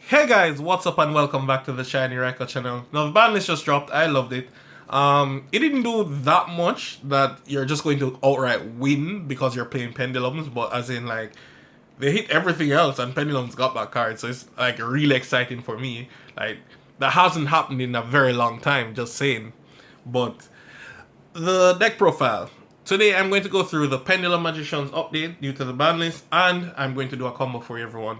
Hey guys, what's up and welcome back to the Shiny Record channel. Now the ban list just dropped, I loved it. It didn't do that much that you're just going to outright win because you're playing Pendulums, but as in like, they hit everything else and Pendulums got that card, so it's like really exciting for me. Like, that hasn't happened in a very long time, just saying. But, the deck profile. Today I'm going to go through the Pendulum Magicians update due to the ban list, and I'm going to do a combo for everyone.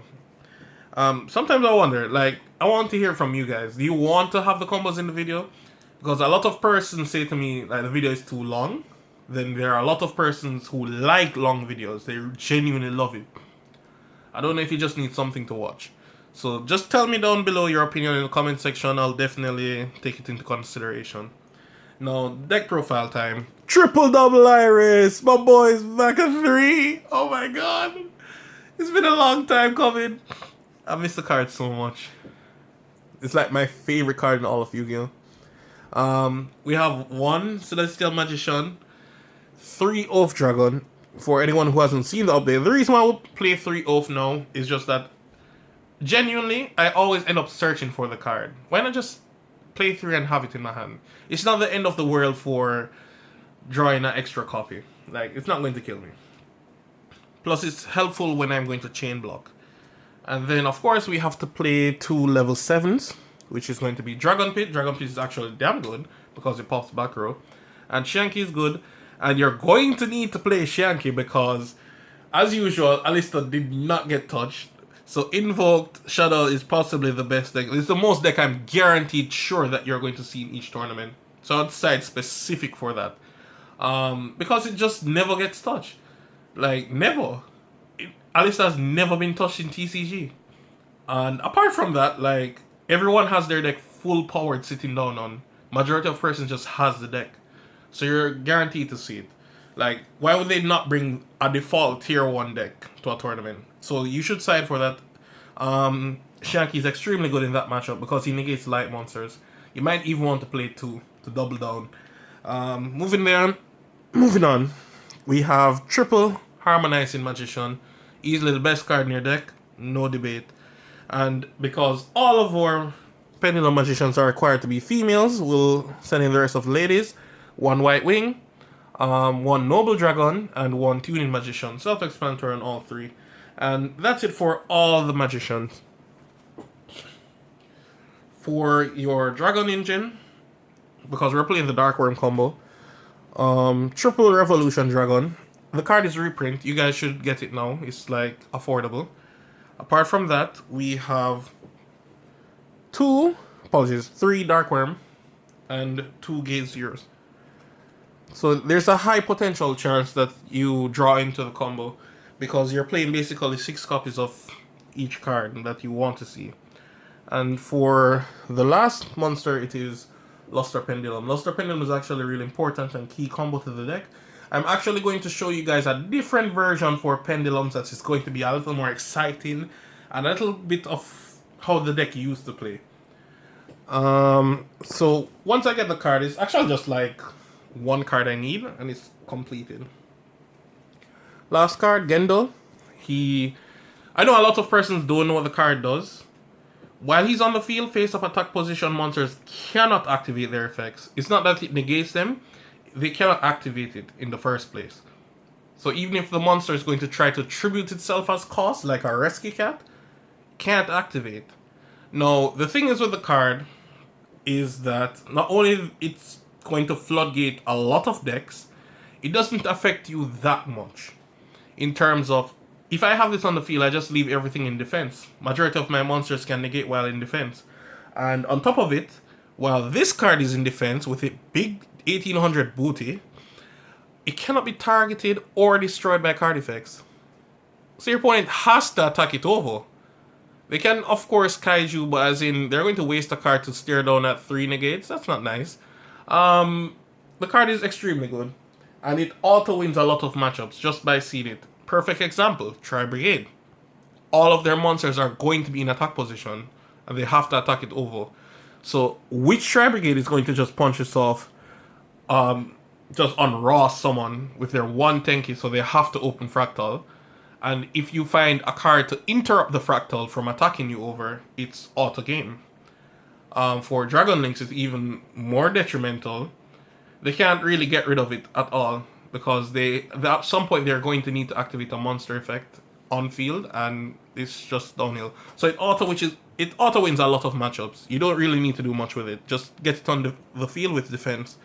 Sometimes I wonder, like, I want to hear from you guys. Do you want to have the combos in the video? Because a lot of persons say to me, like, the video is too long. Then there are a lot of persons who like long videos. They genuinely love it. I don't know if you just need something to watch. So just tell me down below your opinion in the comment section. I'll definitely take it into consideration. Now, deck profile time. Triple double Iris! My boy's back at 3! Oh my god! It's been a long time coming. I miss the card so much. It's like my favorite card in all of Yu-Gi-Oh! We have 1 Celestial Magician, 3 Oath Dragon. For anyone who hasn't seen the update, the reason why I would play 3 Oath now is just that genuinely, I always end up searching for the card. Why not just play 3 and have it in my hand? It's not the end of the world for drawing an extra copy. Like, it's not going to kill me. Plus, it's helpful when I'm going to chain block. And then, of course, we have to play 2 level 7s, which is going to be Dragon Pit. Dragon Pit is actually damn good because it pops back row. And Shanky is good. And you're going to need to play Shanky because, as usual, Alistair did not get touched. So Invoked Shadow is possibly the best deck. It's the most deck I'm guaranteed sure that you're going to see in each tournament. So I'd decide specific for that. Because it just never gets touched. Like, never. Alistair has never been touched in TCG. And apart from that, like, everyone has their deck full powered sitting down on. Majority of persons just has the deck. So you're guaranteed to see it. Like, why would they not bring a default tier 1 deck to a tournament? So you should side for that. Shanky is extremely good in that matchup because he negates light monsters. You might even want to play 2 to double down. Moving on. We have triple Harmonizing Magician. Easily the best card in your deck, no debate. And because all of our Pendulum Magicians are required to be females, we'll send in the rest of the ladies. 1 White Wing, 1 Noble Dragon, and 1 Tuning Magician. Self-explanatory on all 3. And that's it for all the Magicians. For your Dragon Engine, because we're playing the Dark Worm combo, triple Revolution Dragon. The card is reprint. You guys should get it now. It's like affordable. Apart from that, we have 3 Dark Worm and 2 Gate Zeros. So there's a high potential chance that you draw into the combo because you're playing basically 6 copies of each card that you want to see. And for the last monster, it is Luster Pendulum. Luster Pendulum is actually really important and key combo to the deck. I'm actually going to show you guys a different version for Pendulums that is going to be a little more exciting and a little bit of how the deck used to play. So once I get the card, it's actually just like 1 card I need and it's completed. Last card, Gendo. I know a lot of persons don't know what the card does. While he's on the field, face-up attack position monsters cannot activate their effects. It's not that it negates them. They cannot activate it in the first place. So even if the monster is going to try to tribute itself as cost, like a Rescue Cat, can't activate. Now, the thing is with the card is that not only it's going to floodgate a lot of decks, it doesn't affect you that much. In terms of, if I have this on the field, I just leave everything in defense. Majority of my monsters can negate while in defense. And on top of it, while this card is in defense with a big 1800 booty, it cannot be targeted or destroyed by card effects. So your opponent has to attack it over. They can, of course, kaiju, but as in, they're going to waste a card to stare down at 3 negates. That's not nice. The card is extremely good. And it auto-wins a lot of matchups just by seeing it. Perfect example, Tri-Brigade. All of their monsters are going to be in attack position, and they have to attack it over. So, which Tri-Brigade is going to just punch this off, just on raw someone with their 1 Tenki, so they have to open Fractal, And if you find a card to interrupt the fractal from attacking you over, it's auto game. For Dragon Links, it's even more detrimental. They can't really get rid of it at all because at some point they're going to need to activate a monster effect on field, and it's just downhill. So it auto wins a lot of matchups. You don't really need to do much with it. Just get it on the field with defense.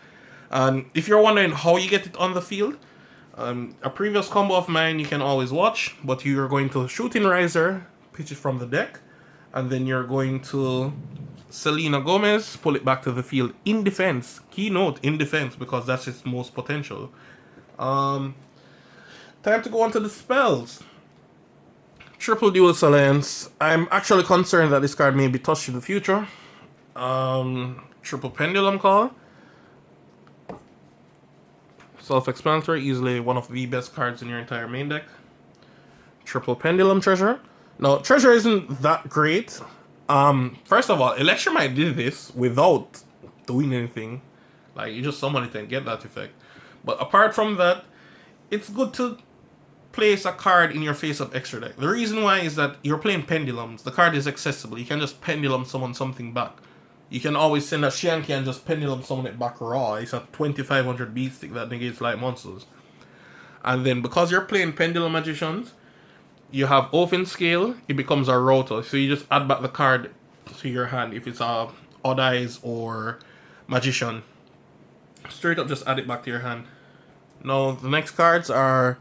And if you're wondering how you get it on the field, a previous combo of mine you can always watch, but you're going to Shooting Riser, pitch it from the deck, and then you're going to Selena Gomez, pull it back to the field in defense. Keynote in defense, because that's its most potential. Time to go on to the spells. Triple Dual Silence. I'm actually concerned that this card may be touched in the future. Triple Pendulum Call. Self-explanatory, easily one of the best cards in your entire main deck. Triple Pendulum Treasure. Now, Treasure isn't that great. First of all, Electromite did this without doing anything. Like, you just summon it and get that effect. But apart from that, it's good to place a card in your face-up extra deck. The reason why is that you're playing Pendulums. The card is accessible. You can just Pendulum summon something back. You can always send a Shanky and just Pendulum summon it back raw. It's a 2500 beat stick that negates light monsters. And then because you're playing Pendulum Magicians, you have Open Scale, it becomes a router. So you just add back the card to your hand if it's a Odd Eyes or Magician. Straight up just add it back to your hand. Now the next cards are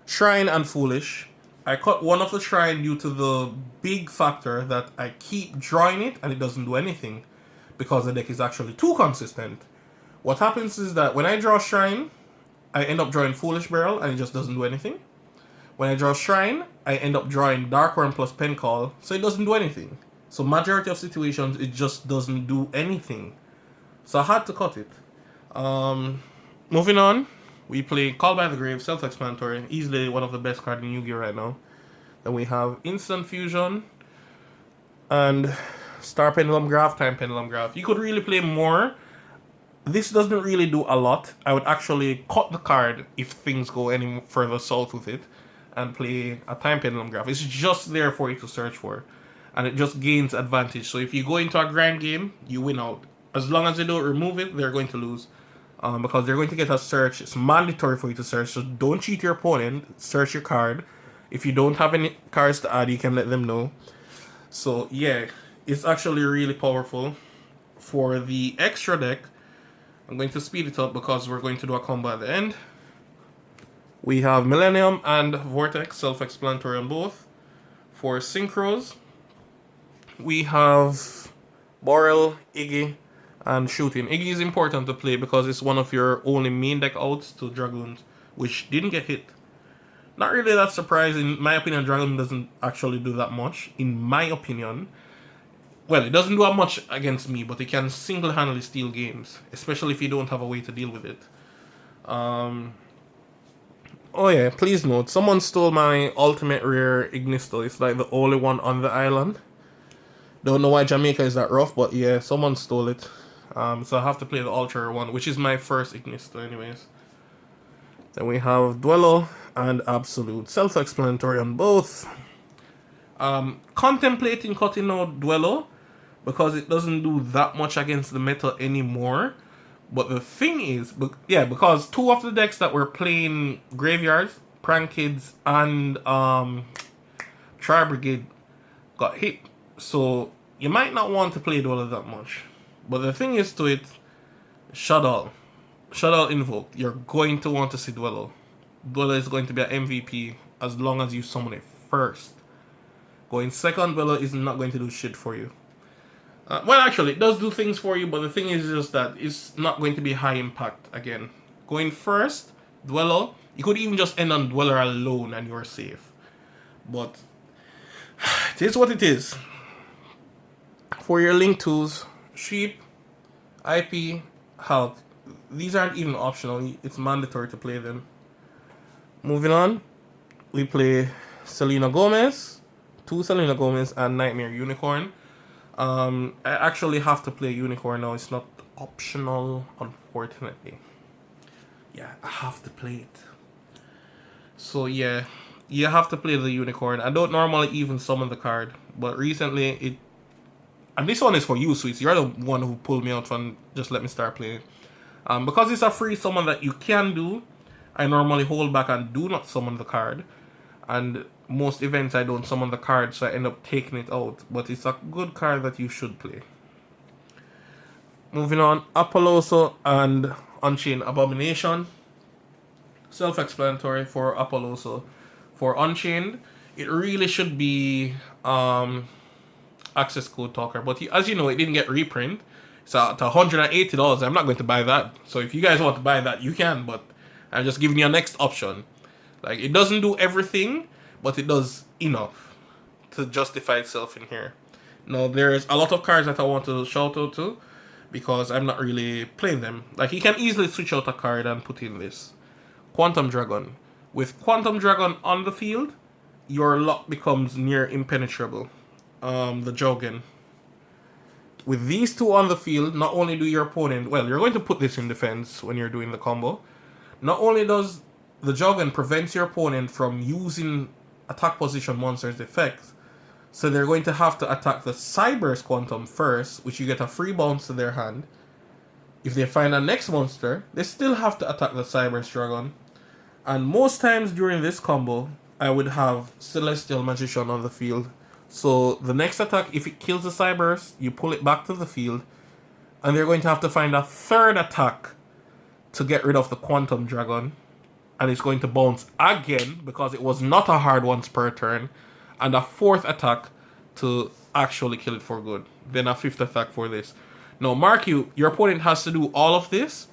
Shrine and Foolish. I cut one of the Shrine due to the big factor that I keep drawing it and it doesn't do anything, because the deck is actually too consistent. What happens is that when I draw Shrine, I end up drawing Foolish Barrel and it just doesn't do anything. When I draw Shrine, I end up drawing Dark Worm plus Pen Call, so it doesn't do anything. So majority of situations, it just doesn't do anything. So I had to cut it. Moving on, we play Call by the Grave, self-explanatory, easily one of the best cards in Yu-Gi-Oh! Right now. Then we have Instant Fusion and Star Pendulum Graph, Time Pendulum Graph. You could really play more. This doesn't really do a lot. I would actually cut the card if things go any further south with it and play a Time Pendulum Graph. It's just there for you to search for, and it just gains advantage. So if you go into a grind game, you win out. As long as they don't remove it, they're going to lose. Because they're going to get a search. It's mandatory for you to search, so don't cheat your opponent. Search your card. If you don't have any cards to add, you can let them know. So yeah, it's actually really powerful. For the extra deck, I'm going to speed it up because we're going to do a combo at the end. We have Millennium and Vortex, self-explanatory on both. For Synchros, we have Borrel, Iggy, and Shooting. Iggy is important to play because it's one of your only main deck outs to Dragoons, which didn't get hit. Not really that surprising. In my opinion, Dragon doesn't actually do that much. In my opinion. Well, it doesn't do that much against me, but it can single-handedly steal games, especially if you don't have a way to deal with it. Oh yeah, please note, someone stole my ultimate rare Ignisto. It's like the only one on the island. Don't know why Jamaica is that rough, but yeah, someone stole it. So I have to play the ultra rare one, which is my first Ignisto anyways. Then we have Duello and Absolute. Self-explanatory on both. Contemplating cutting out Duello because it doesn't do that much against the meta anymore. But the thing is, because two of the decks that were playing Graveyards, Prank Kids, and Tri Brigade got hit. So you might not want to play Duello that much. But the thing is to it, Shaddoll Invoke, you're going to want to see Duello. Duello is going to be an MVP as long as you summon it first. Going second, Duello is not going to do shit for you. Well, actually, it does do things for you, but the thing is just that it's not going to be high impact again. Going first, Duello, you could even just end on Dweller alone and you're safe. But it is what it is. For your Link 2s, Sheep, IP, Health, these aren't even optional. It's mandatory to play them. Moving on, we play Selena Gomez, 2 Selena Gomez, and Nightmare Unicorn. I actually have to play Unicorn now. It's not optional, unfortunately. Yeah, I have to play it. So yeah, you have to play the unicorn. I don't normally even summon the card, but recently it. And this one is for you, Sweets. You're the one who pulled me out from just let me start playing. Because it's a free summon that you can do, I normally hold back and do not summon the card. And most events I don't summon the card, so I end up taking it out. But it's a good card that you should play. Moving on, Apolloso and Unchained Abomination. Self-explanatory for Apolloso. For Unchained, it really should be access code talker. But as you know, it didn't get reprint. It's at $180. I'm not going to buy that. So if you guys want to buy that, you can. But I'm just giving you a next option. Like, it doesn't do everything, but it does enough to justify itself in here. Now, there's a lot of cards that I want to shout out to because I'm not really playing them. Like, you can easily switch out a card and put in this. Quantum Dragon. With Quantum Dragon on the field, your lock becomes near impenetrable. The Jogan. With these two on the field, not only do your opponent... Well, you're going to put this in defense when you're doing the combo. Not only does the Jogan prevent your opponent from using attack position monsters' effects, so they're going to have to attack the Cyber's Quantum first, which you get a free bounce to their hand. If they find a next monster, they still have to attack the Cyber's Dragon. And most times during this combo, I would have Celestial Magician on the field. So the next attack, if it kills the Cyber's, you pull it back to the field. And they're going to have to find a third attack to get rid of the Quantum Dragon. And it's going to bounce again, because it was not a hard once per turn. And a fourth attack to actually kill it for good. Then a fifth attack for this. Now, mark you, your opponent has to do all of this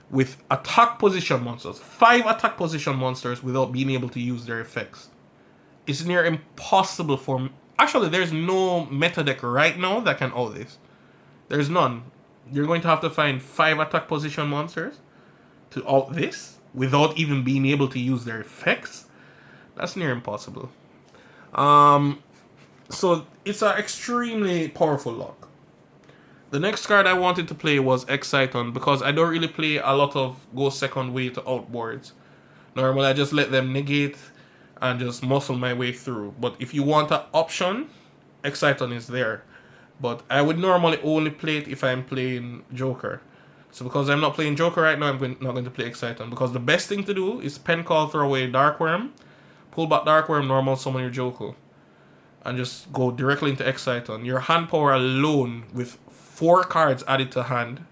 with attack position monsters. 5 attack position monsters without being able to use their effects. It's near impossible for... Actually, there's no meta deck right now that can out this. There's none. You're going to have to find 5 attack position monsters to out this without even being able to use their effects. That's near impossible. So it's an extremely powerful lock. The next card I wanted to play was Exciton because I don't really play a lot of go second wave to outboards. Normally I just let them negate and just muscle my way through. But if you want an option, Exciton is there. But I would normally only play it if I'm playing Joker. So because I'm not playing Joker right now, I'm not going to play Exciton. Because the best thing to do is pen call, throw away Dark Worm, pull back Dark Worm, normal summon your Joker. And just go directly into Exciton. Your hand power alone with 4 cards added to hand.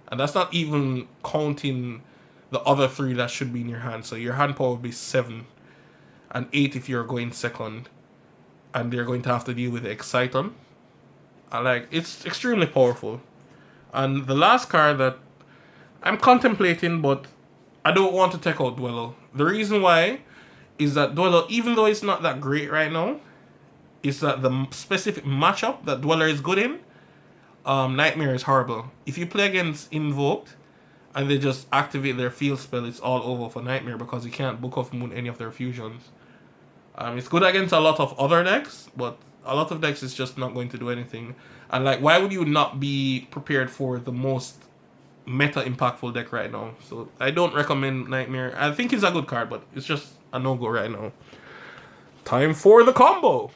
And that's not even counting the other 3 that should be in your hand. So your hand power would be 7. And 8 if you're going second. And they're going to have to deal with Exciton. It's extremely powerful. And the last card that I'm contemplating, but I don't want to take out Dwello. The reason why is that Dwello, even though it's not that great right now, is that the specific matchup that Dweller is good in, Nightmare is horrible. If you play against Invoked and they just activate their field spell, it's all over for Nightmare because you can't Book of Moon any of their fusions. It's good against a lot of other decks, but a lot of decks is just not going to do anything. And why would you not be prepared for the most meta impactful deck right now? So I don't recommend Nightmare. I think it's a good card, but it's just a no-go right now. Time for the combo!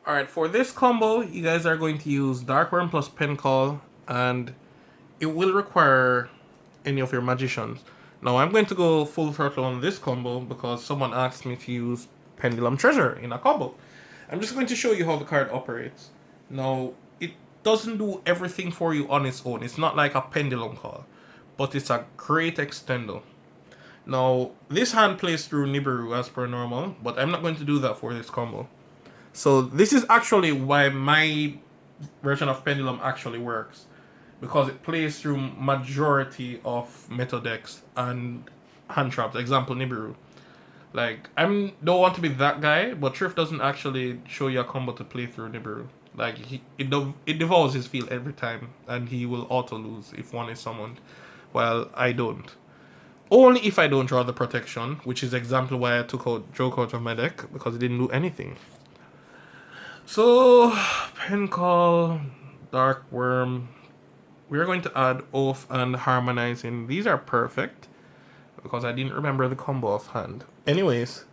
Alright, for this combo, you guys are going to use Dark Worm plus Pen Call, and it will require any of your Magicians. Now, I'm going to go full throttle on this combo because someone asked me to use Pendulum Treasure in a combo. I'm just going to show you how the card operates. Now, it doesn't do everything for you on its own. It's not like a Pendulum Call, but it's a great extender. Now, this hand plays through Nibiru as per normal, but I'm not going to do that for this combo. So this is actually why my version of Pendulum actually works. Because it plays through majority of meta decks and hand traps. Example, Nibiru. I don't want to be that guy, but Triff doesn't actually show you a combo to play through Nibiru. It devours his field every time, and he will auto-lose if one is summoned, while I don't. Only if I don't draw the protection, which is example why I took out Joker out of my deck, because it didn't do anything. So, Pen Call, Dark Worm. We're going to add Oath and Harmonizing. These are perfect, because I didn't remember the combo offhand. Anyways,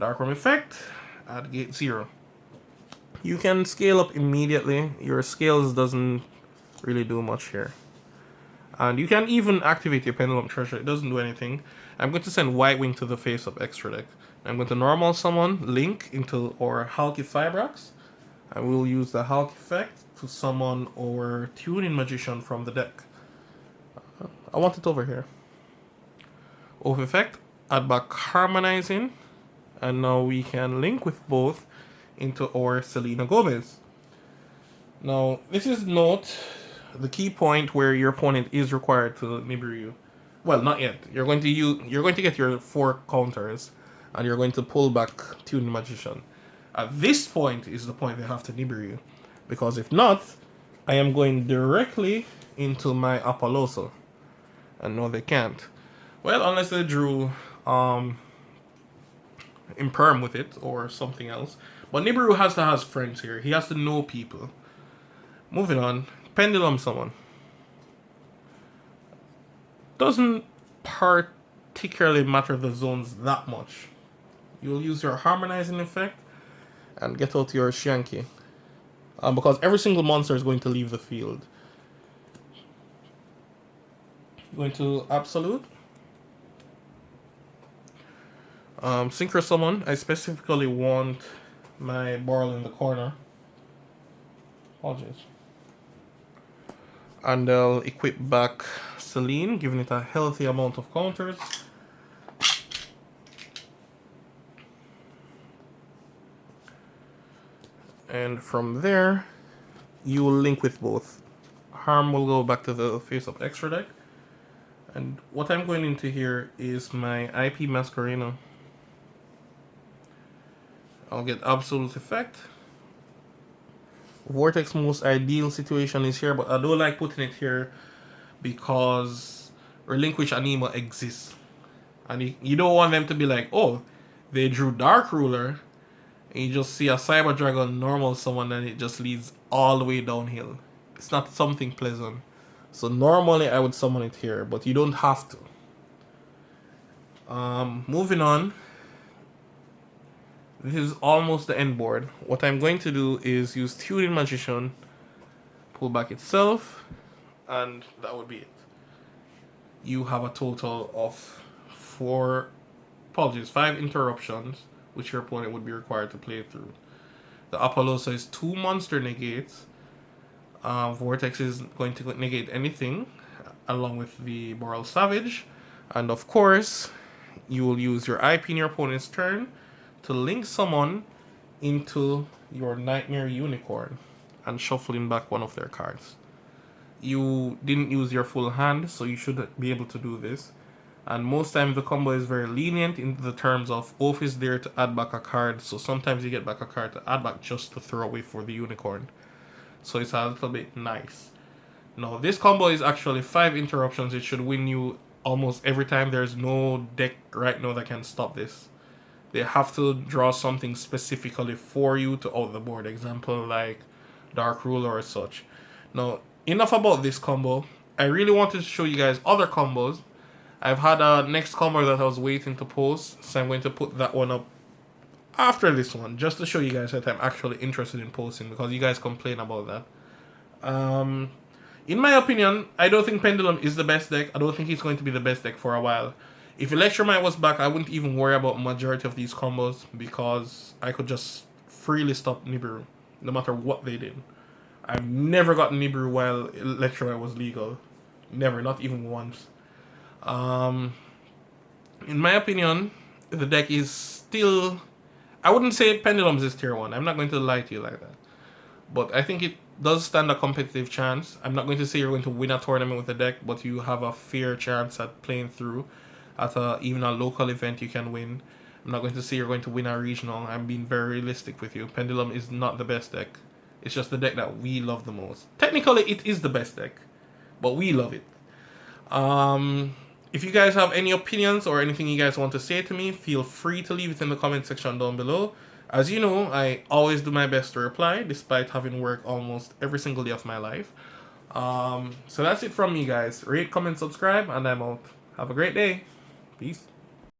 Darkroom effect at gate 0. You can scale up immediately. Your scales doesn't really do much here. And you can even activate your Pendulum Treasure. It doesn't do anything. I'm going to send White Wing to the face of extra deck. I'm going to normal summon Link into our Halki Fibrax. I will use the Halki effect to summon our Tuning Magician from the deck. I want it over here. Oath effect, add back Harmonizing, and now we can link with both into our Selena Gomez. Now, this is note the key point where your opponent is required to Nibiru you. Well, not yet. You're going to get your 4 counters, and you're going to pull back Tuning Magician. At this point is the point they have to Nibiru you, because if not, I am going directly into my Apolloso. And no, they can't. Well, unless they drew Imperm with it or something else. But Nibiru has to have friends here. He has to know people. Moving on. Pendulum summon. Doesn't particularly matter the zones that much. You'll use your Harmonizing effect and get out your Shanky. Because every single monster is going to leave the field. Going to Absolute. Synchro Summon. I specifically want my Boral in the corner. Apologies. And I'll equip back Celine, giving it a healthy amount of counters. And from there, you will link with both. Harm will go back to the face of extra deck. And what I'm going into here is my IP Masquerena. I'll get Absolute Effect. Vortex most ideal situation is here, but I don't like putting it here because Relinquish Anima exists. And you don't want them to be like, oh, they drew Dark Ruler, and you just see a Cyber Dragon normal summon and it just leads all the way downhill. It's not something pleasant. So normally I would summon it here, but you don't have to. Moving on. This is almost the end board. What I'm going to do is use Tuning Magician, pull back itself, and that would be it. You have a total of 5 interruptions, which your opponent would be required to play through. The Apollosa is 2 monster negates. Vortex is going to negate anything, along with the Boral Savage. And of course, you will use your IP in your opponent's turn to link someone into your Nightmare Unicorn and shuffling back one of their cards. You didn't use your full hand, so you should be able to do this. And most times the combo is very lenient in the terms of Oath is there to add back a card, so sometimes you get back a card to add back just to throw away for the Unicorn. So it's a little bit nice. Now this combo is actually 5 interruptions. It should win you almost every time. There's no deck right now that can stop this. They have to draw something specifically for you to out the board. Example like Dark Ruler or such. Now, enough about this combo. I really wanted to show you guys other combos. I've had a next combo that I was waiting to post, so I'm going to put that one up after this one, just to show you guys that I'm actually interested in posting, because you guys complain about that. In my opinion, I don't think Pendulum is the best deck. I don't think it's going to be the best deck for a while. If Electromite was back, I wouldn't even worry about majority of these combos, because I could just freely stop Nibiru, no matter what they did. I've never gotten Nibiru while Electromite was legal. Never, not even once. In my opinion, the deck is still... I wouldn't say Pendulums is tier 1. I'm not going to lie to you like that. But I think it does stand a competitive chance. I'm not going to say you're going to win a tournament with the deck, but you have a fair chance at playing through. At even a local event you can win. I'm not going to say you're going to win a regional. I'm being very realistic with you. Pendulum is not the best deck. It's just the deck that we love the most. Technically, it is the best deck, but we love it. If you guys have any opinions or anything you guys want to say to me, feel free to leave it in the comment section down below. As you know, I always do my best to reply, despite having work almost every single day of my life. So that's it from me, guys. Rate, comment, subscribe, and I'm out. Have a great day. Peace.